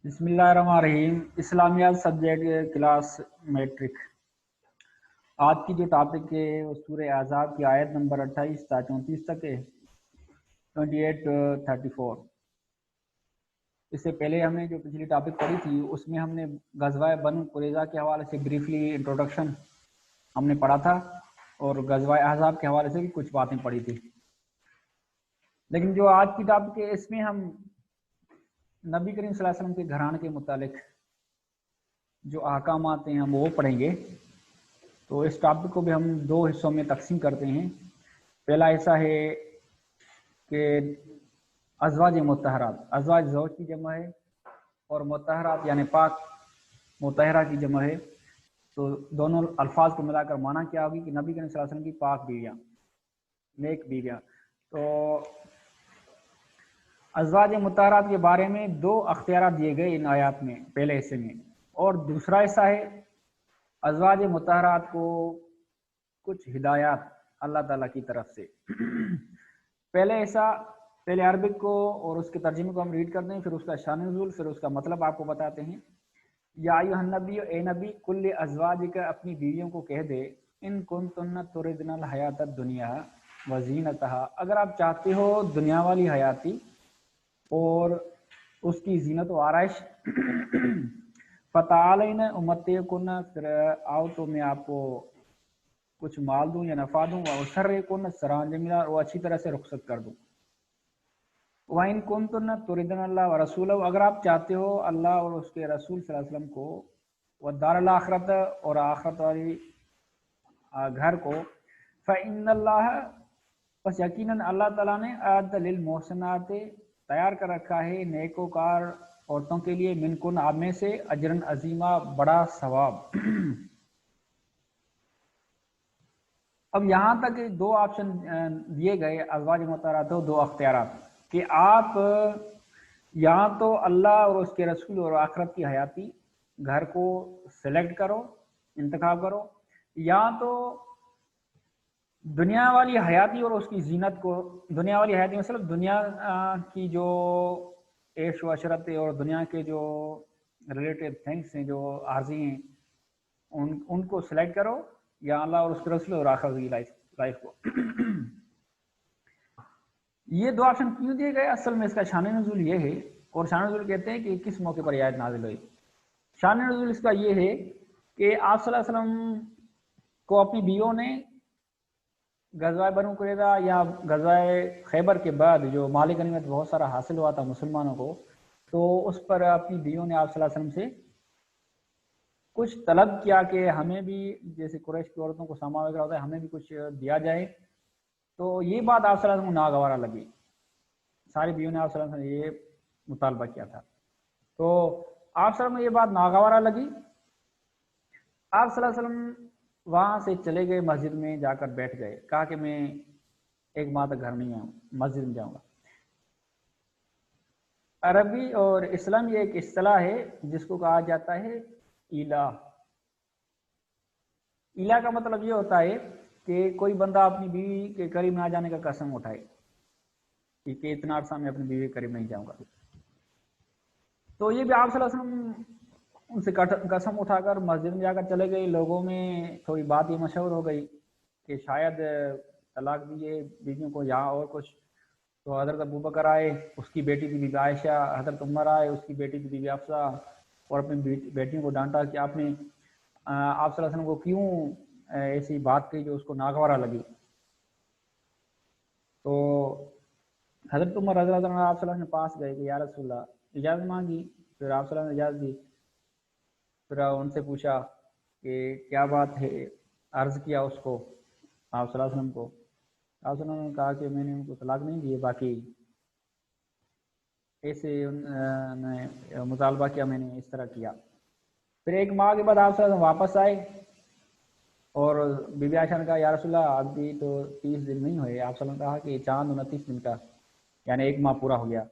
بسم اللہ الرحمن الرحیم۔ اسلامیات سبجیکٹ کلاس میٹرک۔ آج کی جو ٹاپک ہے وہ سورہ احزاب کی آیت نمبر 28 تا 34 تک ہے، 28 34۔ اس سے پہلے ہم نے جو پچھلی ٹاپک پڑھی تھی اس میں ہم نے غزوہ بنو قریظہ کے حوالے سے بریفلی انٹروڈکشن ہم نے پڑھا تھا، اور غزوہ احزاب کے حوالے سے بھی کچھ باتیں پڑھی تھی۔ لیکن جو آج کی ٹاپک ہے اس میں ہم نبی کریم صلی اللہ علیہ وسلم کے گھرانے کے متعلق جو احکامات ہیں ہم وہ پڑھیں گے۔ تو اس ٹاپک کو بھی ہم دو حصوں میں تقسیم کرتے ہیں۔ پہلا حصہ ہے کہ ازواج مطہرات، ازواج زوج کی جمع ہے، اور مطہرات یعنی پاک مطہرہ کی جمع ہے۔ تو دونوں الفاظ کو ملا کر معنی کیا ہوگی کہ نبی کریم صلی اللہ علیہ وسلم کی پاک بیویاں، نیک بیویاں۔ تو ازواج مطہرات کے بارے میں دو اختیارات دیے گئے ان آیات میں، پہلے حصے میں، اور دوسرا حصہ ہے ازواج مطہرات کو کچھ ہدایات اللہ تعالیٰ کی طرف سے۔ پہلے حصہ، پہلے عربک کو اور اس کے ترجمے کو ہم ریڈ کرتے ہیں، پھر اس کا شان نزول، پھر اس کا مطلب آپ کو بتاتے ہیں۔ یا ایھا النبی، اے نبی، کل ازواجک، اپنی بیویوں کو کہہ دے، ان کنتن تردن الحیات الدنیا وزینتہا، اگر آپ چاہتے ہو دنیا والی حیاتی اور اس کی زینت و آرائش، فتعالین امتعکن، پھر آؤ تو میں آپ کو کچھ مال دوں یا نفع دوں، واسرحکن سراحا جمیلا، اور اچھی طرح سے رخصت کر دوں۔ وَإِن كُنتُنَّ تُرِدْنَ اللَّهَ وَرَسُولَهُ، اگر آپ چاہتے ہو اللہ اور اس کے رسول صلی اللہ علیہ وسلم کو، وَالدَّارَ الْآخِرَةَ، اور آخرت والی گھر کو، فَإِنَّ اللَّهَ، پس یقیناً اللہ تعالیٰ نے أَعَدَّ لِلْمُحْسِنَاتِ، تیار کر رکھا ہے نیکوکار عورتوں کے لیے، منکن، آپ میں سے، اجرن عظیمہ، بڑا ثواب۔ اب یہاں تک دو آپشن دیے گئے ازواج مطہرات، دو اختیارات، کہ آپ یا تو اللہ اور اس کے رسول اور آخرت کی حیاتی گھر کو سلیکٹ کرو، انتخاب کرو، یا تو دنیا والی حیاتی اور اس کی زینت کو، دنیا والی حیاتی مطلب دنیا کی جو عیش و عشرت اور دنیا کے جو ریلیٹڈ تھنگس ہیں جو عارضی ہیں ان کو سلیکٹ کرو، یا اللہ اور اس کے رسول اور آخرت کی لائف کو۔ یہ دو آپشن کیوں دیے گئے؟ اصل میں اس کا شان نزول یہ ہے، اور شان نزول کہتے ہیں کہ کس موقع پر یہ آیت نازل ہوئی۔ شان نزول اس کا یہ ہے کہ آپ صلی اللہ علیہ وسلم کو اپنی بیویوں نے غزوہ بنو قریظہ یا غزوہ خیبر کے بعد جو مال غنیمت بہت سارا حاصل ہوا تھا مسلمانوں کو، تو اس پر اپنی بیویوں نے آپ صلی اللہ علیہ وسلم سے کچھ طلب کیا کہ ہمیں بھی، جیسے قریش کی عورتوں کو سامان وغیرہ ہوتا ہے، ہمیں بھی کچھ دیا جائے۔ تو یہ بات آپ صلی اللہ علیہ وسلم کو ناگوارا لگی، ساری بیویوں نے آپ صلی اللہ علیہ وسلم نے یہ مطالبہ کیا تھا، تو آپ صلی اللہ علیہ وسلم نے یہ بات ناگوارا لگی۔ آپ صلی اللہ علیہ وسلم وہاں سے چلے گئے، مسجد میں جا کر بیٹھ گئے، کہا کہ میں ایک ماہ تک گھر نہیں آؤں، مسجد میں جاؤں گا۔ عربی اور اسلام یہ ایک اصطلاح ہے جس کو کہا جاتا ہے ایلا۔ ایلا کا مطلب یہ ہوتا ہے کہ کوئی بندہ اپنی بیوی کے قریب نہ جانے کا قسم اٹھائے کہ اتنا عرصہ میں اپنی بیوی کے قریب نہیں جاؤں گا۔ تو یہ بھی آپ صلی اللہ علیہ وسلم ان سے قسم اٹھا کر مسجد میں جا کر چلے گئے۔ لوگوں میں تھوڑی بات یہ مشہور ہو گئی کہ شاید طلاق دیے بیویوں کو یا اور کچھ۔ تو حضرت ابوبکر آئے، اس کی بیٹی تھی بی بی عائشہ، حضرت عمر آئے، اس کی بیٹی تھی بی بی حفصہ، اور اپنی بیٹیوں کو ڈانٹا کہ آپ نے آپ صلی اللہ علیہ وسلم کو کیوں ایسی بات کہی جو اس کو ناگوارا لگی۔ تو حضرت عمر رضی اللہ عنہ آپ صلی اللہ علیہ وسلم کے پاس گئے کہ یا رسول اللہ، اجازت مانگی، پھر آپ صلی اللہ علیہ وسلم نے اجازت دی۔ پھر ان سے پوچھا کہ کیا بات ہے، عرض کیا اس کو آپ صلی اللہ علیہ وسلم کو۔ آپ صلی اللہ علیہ وسلم نے کہا کہ میں نے ان کو طلاق نہیں دی، باقی ایسے نے مطالبہ کیا، میں نے اس طرح کیا۔ پھر ایک ماہ کے بعد آپ صلی اللہ علیہ وسلم واپس آئے، اور بی بی عائشہ نے کہا یا رسول اللہ ابھی تو 30 دن نہیں ہوئے۔ آپ صلی اللہ علیہ وسلم نے کہا کہ چاند 29 دن کا، یعنی ایک ماہ پورا ہو گیا۔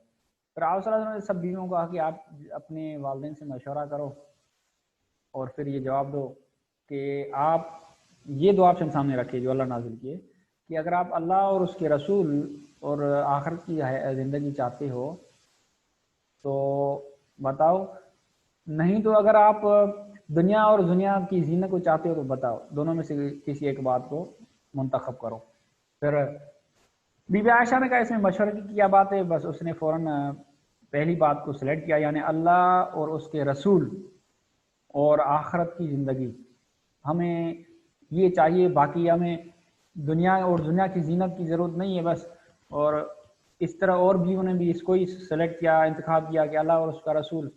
پھر آپ صلی اللہ علیہ وسلم نے سب بیویوں کو کہا کہ آپ اپنے والدین سے مشورہ کرو اور پھر یہ جواب دو کہ آپ یہ دو آپشن سامنے رکھے جو اللہ نازل کیے، کہ اگر آپ اللہ اور اس کے رسول اور آخرت کی زندگی چاہتے ہو تو بتاؤ، نہیں تو اگر آپ دنیا اور دنیا کی زینت کو چاہتے ہو تو بتاؤ، دونوں میں سے کسی ایک بات کو منتخب کرو۔ پھر بی بی عائشہ نے کہا اس میں مشورے کی کیا بات ہے، بس اس نے فوراً پہلی بات کو سلیکٹ کیا، یعنی اللہ اور اس کے رسول اور آخرت کی زندگی، ہمیں یہ چاہیے، باقی ہمیں دنیا اور دنیا کی زینت کی ضرورت نہیں ہے بس۔ اور اس طرح اور بھی انہوں نے بھی اس کو ہی سلیکٹ کیا، انتخاب کیا کہ اللہ اور اس کا رسول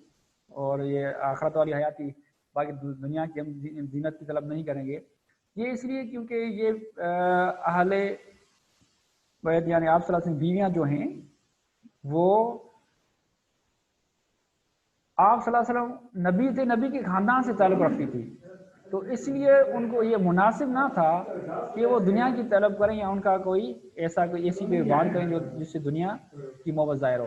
اور یہ آخرت والی حیاتی، باقی دنیا کی ہم زینت کی طلب نہیں کریں گے۔ یہ اس لیے کیونکہ یہ اہل بیت یعنی آپ صلی اللہ علیہ وسلم بیویاں جو ہیں وہ آپ صلی اللہ علیہ وسلم نبی تھے، نبی کے خاندان سے تعلق رکھتی تھی، تو اس لیے ان کو یہ مناسب نہ تھا کہ وہ دنیا کی طلب کریں یا ان کا کوئی ایسی کوئی بات کریں جو جس سے دنیا کی محبت ظاہر ہو،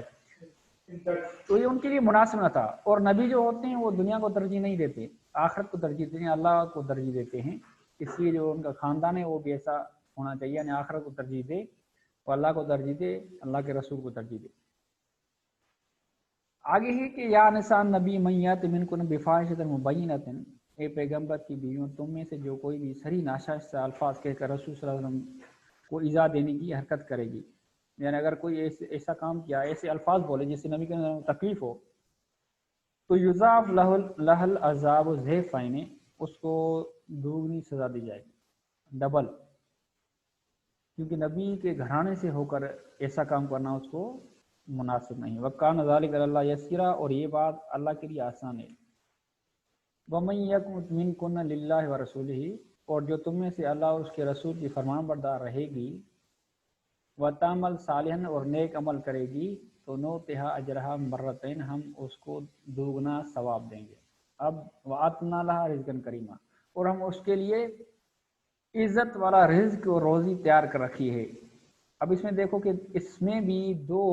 تو یہ ان کے لیے مناسب نہ تھا۔ اور نبی جو ہوتے ہیں وہ دنیا کو ترجیح نہیں دیتے، آخرت کو ترجیح دیتے ہیں، اللہ کو ترجیح دیتے ہیں، اس لیے جو ان کا خاندان ہے وہ بھی ایسا ہونا چاہیے، یعنی آخرت کو ترجیح دے اور اللہ کو ترجیح دے، اللہ کے رسول کو ترجیح دے۔ آگے ہی کہ یا نساء نبی من یات منکن بفاحشۃ مبینۃ، اے پیغمبر کی بیویوں تم میں سے جو کوئی بھی صریح ناشائستہ الفاظ کہہ کر رسول صلی اللہ علیہ وسلم کو ایذا دینے کی حرکت کرے گی، یعنی اگر کوئی ایسا کام کیا، ایسے الفاظ بولے جس سے نبی کے تکلیف ہو، تو یضاعف لہ العذاب ضعفین، اس کو دوگنی سزا دی جائے گی، ڈبل، کیونکہ نبی کے گھرانے سے ہو کر ایسا کام کرنا اس کو مناسب نہیں۔ وَكَانَ ذَلِكَ عَلَى اللَّهِ يَسِيرًا، اور یہ بات اللہ کے لیے آسان ہے۔ وَمَن يَقْنُتْ مِنكُنَّ لِلَّهِ وَرَسُولِهِ، اور جو تم میں سے اللہ اور اس کے رسول کی فرمان بردار رہے گی، وَتَعْمَلْ صَالِحًا، اور نیک عمل کرے گی، تو نُؤْتِهَا أَجْرَهَا مرتين، ہم اس کو دوگنا ثواب دیں گے۔ اب وَأَعْتَدْنَا لَهَا رِزْقًا كَرِيمًا، اور ہم اس کے لیے عزت والا رزق اور روزی تیار کر رکھی ہے۔ اب اس میں دیکھو کہ اس میں بھی دو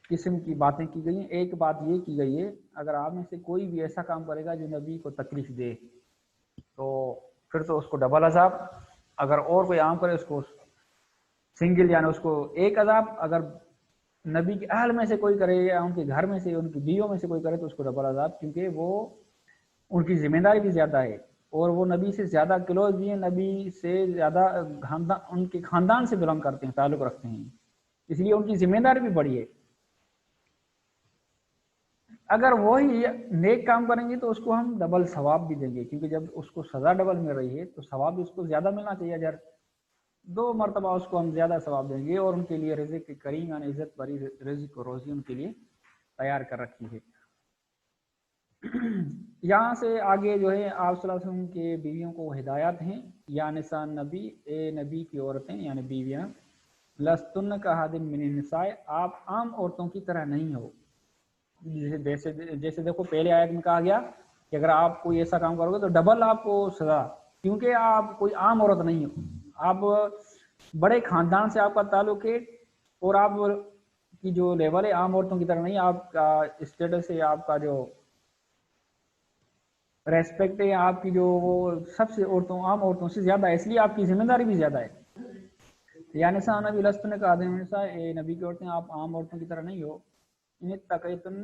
قسم کی باتیں کی گئی ہیں۔ ایک بات یہ کی گئی ہے اگر آپ میں سے کوئی بھی ایسا کام کرے گا جو نبی کو تکلیف دے تو پھر تو اس کو ڈبل عذاب، اگر اور کوئی عام کرے اس کو سنگل، یعنی اس کو ایک عذاب، اگر نبی کے اہل میں سے کوئی کرے یا ان کے گھر میں سے ان کی بیویوں میں سے کوئی کرے تو اس کو ڈبل عذاب، کیونکہ وہ ان کی ذمہ داری بھی زیادہ ہے اور وہ نبی سے زیادہ کلوز بھی ہیں، نبی سے زیادہ ان کے خاندان سے بلانگ کرتے ہیں، تعلق رکھتے ہیں، اس لیے ان کی ذمہ داری بھی بڑی ہے۔ اگر وہی نیک کام کریں گے تو اس کو ہم ڈبل ثواب بھی دیں گے، کیونکہ جب اس کو سزا ڈبل مل رہی ہے تو ثواب بھی اس کو زیادہ ملنا چاہیے، اجر 2 مرتبہ اس کو ہم زیادہ ثواب دیں گے، اور ان کے لیے رزق کریم یعنی عزت بری رزق و روزی ان کے لیے تیار کر رکھی ہے۔ یہاں سے آگے جو ہے آپ صلی اللہ علیہ وسلم کے بیویوں کو ہدایات ہیں، یا نساء نبی، اے نبی کی عورتیں یعنی بیویاں، لستن کاحد من النساء، آپ عام عورتوں کی طرح نہیں ہو۔ جیسے دیکھو پہلے آیت میں کہا گیا کہ اگر آپ کوئی ایسا کام کرو گے تو ڈبل آپ کو سزا، کیونکہ آپ کوئی عام عورت نہیں ہو، آپ بڑے خاندان سے آپ کا تعلق ہے، اور آپ کی جو لیول ہے عام عورتوں کی طرح نہیں، آپ کا اسٹیٹس ہے، آپ کا جو ریسپیکٹ ہے، آپ کی جو وہ سب سے عام عورتوں سے زیادہ ہے، اس لیے آپ کی ذمہ داری بھی زیادہ ہے۔ یا نساء نبی لستن کاحد من النساء، اے نبی کی عورتیں آپ عام عورتوں کی طرح نہیں ہو، ان اتقیتن،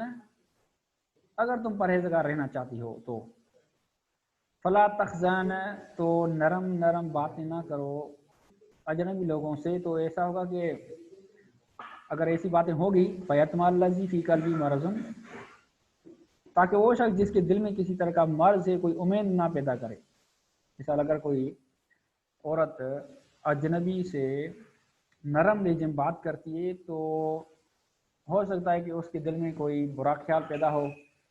اگر تم پرہیزگار رہنا چاہتی ہو تو، فلا تخزان، تو نرم نرم باتیں نہ کرو اجنبی لوگوں سے، تو ایسا ہوگا کہ اگر ایسی باتیں ہوگی فیطمع الذی فی قلبی مرض، تاکہ وہ شخص جس کے دل میں کسی طرح کا مرض ہے کوئی امید نہ پیدا کرے۔ مثال اگر کوئی عورت اجنبی سے نرم لہجے میں بات کرتی ہے تو ہو سکتا ہے کہ اس کے دل میں کوئی برا خیال پیدا ہو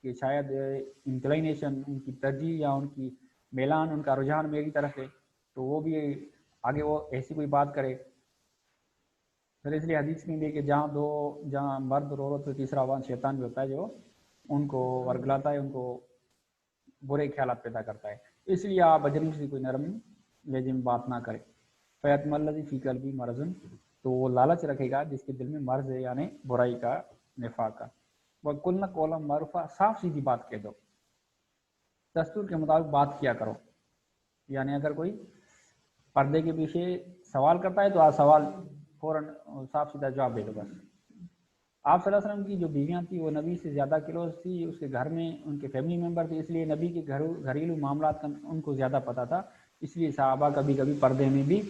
کہ شاید انکلینیشن، ان کی ترجیح یا ان کی میلان، ان کا رجحان میری طرف ہے، تو وہ بھی آگے وہ ایسی کوئی بات کرے۔ پھر اس لیے حدیث میں بھی کہ جہاں مرد اور عورت، تو تیسرا وان شیطان بھی ہوتا ہے جو ان کو ورگلاتا ہے، ان کو برے خیالات پیدا کرتا ہے، اس لیے آپ اجنبی سے کوئی نرم لہجے میں بات نہ کریں۔ فیطمع الذی فی قلبی مرض، تو وہ لالچ رکھے گا جس کے دل میں مرض ہے، یعنی برائی کا، نفاق کا۔ وَقُلْنَ قَوْلًا مَعْرُوفًا، صاف سیدھی بات کہہ دو، دستور کے مطابق بات کیا کرو، یعنی اگر کوئی پردے کے پیچھے سوال کرتا ہے تو آپ سوال فوراً صاف سیدھا جواب دے دو بس۔ آپ صلی اللہ علیہ وسلم کی جو بیویاں تھیں وہ نبی سے زیادہ کلوز تھی، اس کے گھر میں ان کے فیملی ممبر تھے، اس لیے نبی کے گھریلو معاملات کا ان کو زیادہ پتہ تھا، اس لیے صحابہ کبھی کبھی پردے میں بھی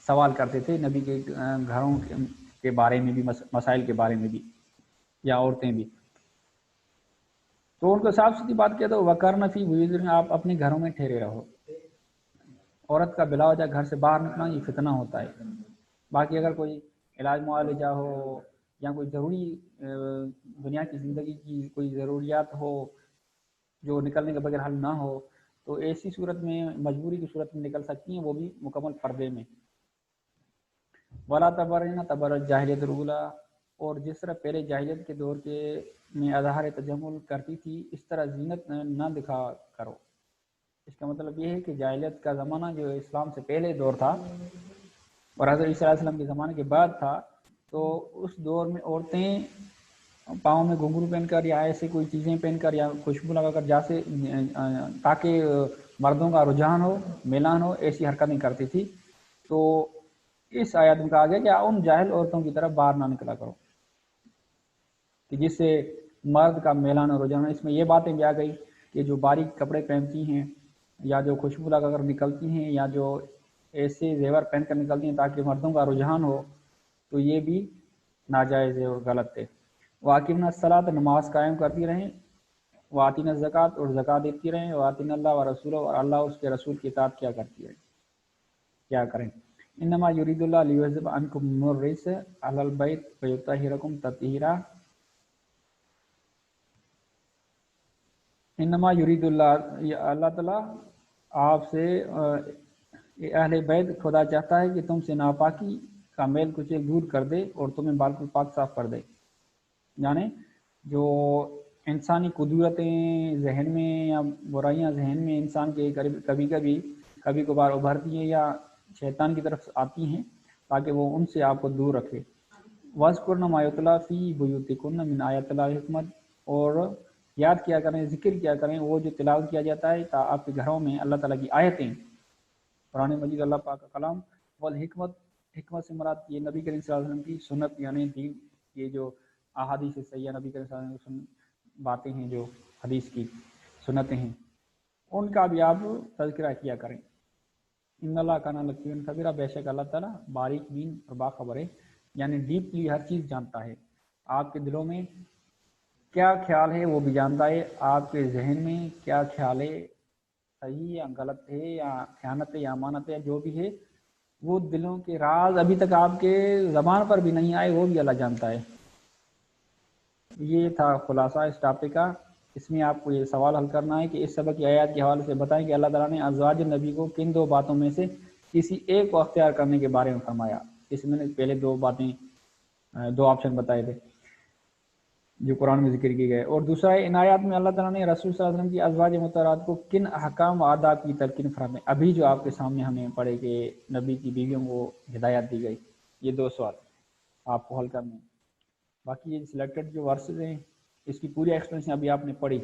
سوال کرتے تھے نبی کے گھروں کے بارے میں بھی، مسائل کے بارے میں بھی، یا عورتیں بھی۔ تو ان کو صاف ستھری بات کیا تو وقرن فی بیوتکن، آپ اپنے گھروں میں ٹھہرے رہو۔ عورت کا بلا وجہ گھر سے باہر نکلنا یہ فتنہ ہوتا ہے۔ باقی اگر کوئی علاج معالجہ ہو یا کوئی ضروری دنیا کی زندگی کی کوئی ضروریات ہو جو نکلنے کے بغیر حل نہ ہو، تو ایسی صورت میں مجبوری کی صورت میں نکل سکتی ہیں، وہ بھی مکمل پردے میں۔ ولا تبرجن تبرج جاہلیت الاولی، اور جس طرح پہلے جاہلیت کے دور کے میں اظہار تجمل کرتی تھی اس طرح زینت نہ دکھا کرو۔ اس کا مطلب یہ ہے کہ جاہلیت کا زمانہ جو اسلام سے پہلے دور تھا اور حضرت عیسیٰ علیہ السلام کے زمانے کے بعد تھا، تو اس دور میں عورتیں پاؤں میں گھنگرو پہن کر یا ایسے کوئی چیزیں پہن کر یا خوشبو لگا کر جیسے تاکہ مردوں کا رجحان ہو، میلان ہو، ایسی حرکتیں کرتی تھی۔ تو اس آیت میں کہا گیا کہ ان جاہل عورتوں کی طرف باہر نہ نکلا کرو کہ جس سے مرد کا میلان اور رجحان۔ اس میں یہ باتیں بھی آ گئی کہ جو باریک کپڑے پہنتی ہیں یا جو خوشبو لگا کر نکلتی ہیں یا جو ایسے زیور پہن کر نکلتی ہیں تاکہ مردوں کا رجحان ہو، تو یہ بھی ناجائز ہے اور غلط ہے۔ واقعنا الصلاۃ، نماز قائم کرتی رہیں، واتین الزکوٰۃ، اور زکوٰۃ دیتی رہیں، واتین اللہ و رسول، اور اللہ اس کے رسول کی اطاعت کیا کریں۔ انما یرید اللہ لیذہب عنکم الرجس اہل البیت ویطہرکم تطہیرا۔ انما یرید اللہ تعالیٰ آپ سے اہل بیت، خدا چاہتا ہے کہ تم سے ناپاکی کا میل کچیل دور کر دے اور تمہیں بالکل پاک صاف کر دے۔ یعنی جو انسانی قدرتیں ذہن میں یا برائیاں ذہن میں انسان کے کبھی کبھار ابھرتی ہیں یا شیطان کی طرف آتی ہیں، تاکہ وہ ان سے آپ کو دور رکھے۔ وَاذْكُرْنَ مَا يُتْلَىٰ فِي بُيُوتِكُنَّ مِنْ آیَاتِ اللہِ الْحِکْمَةِ، اور یاد کیا کریں، ذکر کیا کریں وہ جو تلاوت کیا جاتا ہے آپ کے گھروں میں اللہ تعالیٰ کی آیتیں، قرآن مجید اللہ پاک کا کلام۔ والحکمت، حکمت سے مراد یہ نبی کریم صلی اللہ علیہ وسلم کی سنت، یعنی دین، یہ جو احادیث صحیحہ نبی کریم صلی اللہ علیہ وسلم باتیں ہیں، جو حدیث کی سنتیں ہیں، ان کا بھی آپ تذکرہ کیا کریں۔ ان اللہ کان لطیفا خبیرا، بے شک اللہ تعالیٰ باریک بین اور باخبر ہے، یعنی ڈیپلی ہر چیز جانتا ہے۔ آپ کے دلوں میں کیا خیال ہے وہ بھی جانتا ہے، آپ کے ذہن میں کیا خیال ہے، صحیح یا غلط ہے یا خیانت ہے یا امانت ہے، جو بھی ہے وہ دلوں کے راز ابھی تک آپ کے زبان پر بھی نہیں آئے، وہ بھی اللہ جانتا ہے۔ یہ تھا خلاصہ اس ٹاپک کا۔ اس میں آپ کو یہ سوال حل کرنا ہے کہ اس سبق کی آیات کے حوالے سے بتائیں کہ اللہ تعالیٰ نے ازواج نبی کو کن دو باتوں میں سے کسی ایک کو اختیار کرنے کے بارے میں فرمایا۔ اس میں نے پہلے دو آپشن بتائے تھے جو قرآن میں ذکر کی گئے، اور دوسرا ہے ان آیات میں اللہ تعالیٰ نے رسول صلی اللہ علیہ وسلم کی ازواج مطہرات کو کن احکام و آداب کی تلقین فرمائی۔ ابھی جو آپ کے سامنے ہمیں پڑھے کہ نبی کی بیویوں کو ہدایت دی گئی، یہ دو سوال آپ کو حل کرنے ہیں۔ باقی یہ سلیکٹڈ جو ورسز ہیں اس کی پوری ایکسپلینیشن ابھی آپ نے پڑھی۔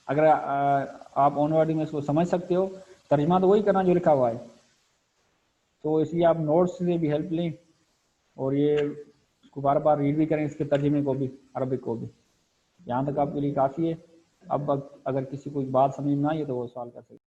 اگر آپ آن ورڈنگ میں اس کو سمجھ سکتے ہو، ترجمہ تو وہی کرنا جو لکھا ہوا ہے، تو اس لیے آپ نوٹس سے بھی ہیلپ لیں اور یہ اس کو بار بار ریڈ بھی کریں، اس کے ترجمے کو بھی، عربک کو بھی۔ یہاں تک آپ کے لیے کافی ہے۔ اب اگر کسی کو بات سمجھ میں نہ آئی تو وہ سوال کر سکتے ہیں۔